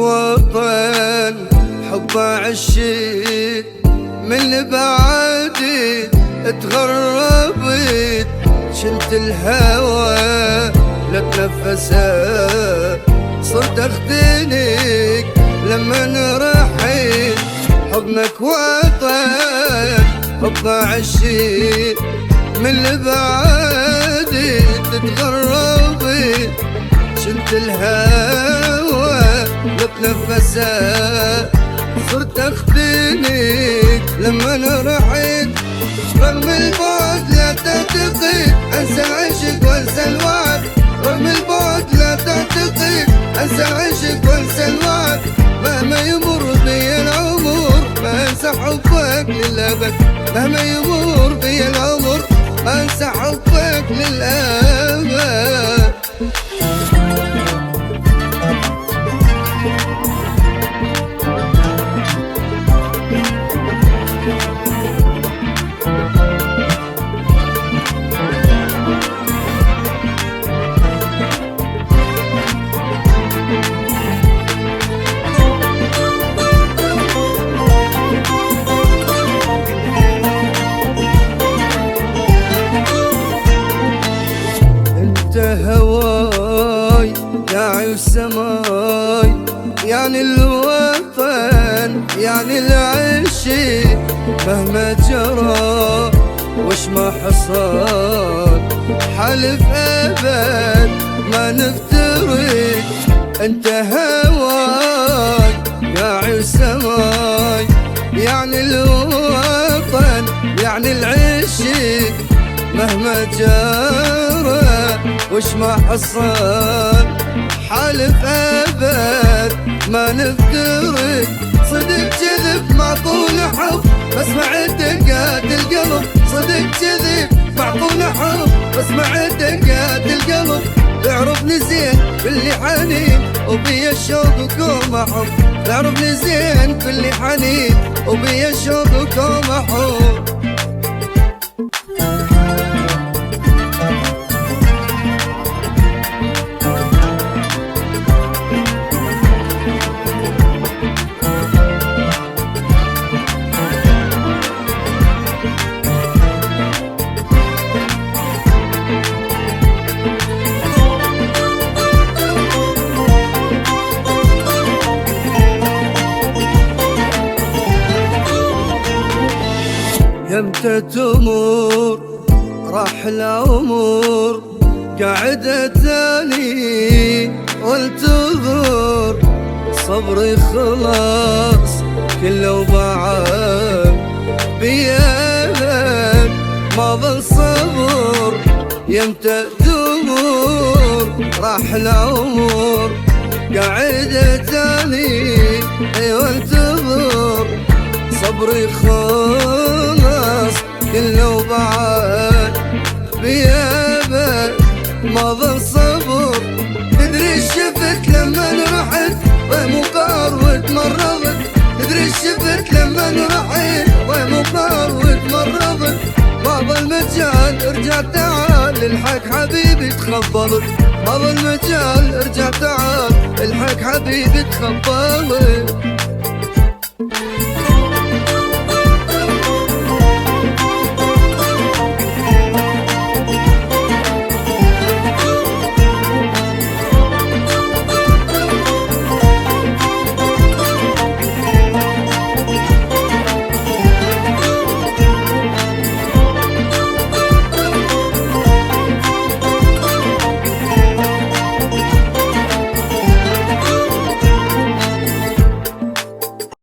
الوطن حب عشيت من بعدي تغربت، شلت الهوى لتنفسه صرت اختنك لما رحيت. حضنك وطن حب عشيت من بعدي تتغربت، شلت الهوى لتنفسه صرت اختنك لما رحيت. رغم البعد لا تعتقد انسى العشق وانسى الوعد، رغم البعد لا تعتقد انسى العشق وانسى الوعد. مهما يمر بي العمر ما انسى حبك للابد، مهما يمر بي العمر ما انسى حبك للابد. هواي يا سماي يعني الوطن يعني العشق، مهما جرى وش ما حصل حلف ابد ما نفترق. انت هواي يا سماي يعني الوطن يعني العشق، مهما جرى وش ما حصل حالف ابد ما نفترق. صدق كذب معقول حب بسمع دقات القلب، صدق كذب معقول حب بسمع دقات القلب. تعرفني زين كل حنين وبي الشوق وكوم احب، تعرفني زين كل حنين وبي الشوق وكوم احب. يمتى تمر راح العمر قاعدة تاني وانتظر، صبري خلاص كله وبعد بيدك ما ظل صبر. يمتى تمر راح العمر قاعدة تاني وانتظر، صبري خلاص كله وبعد بيابك ما ظل صبر. تدري شفت لما رحت ومقار وتمرضت، تدري شفت لما رحت ومقار وتمرضت. ما ظل مجال ارجع تعال الحق حبيبي تخبلت، ما ظل مجال ارجع تعال الحق حبيبي تخبلت.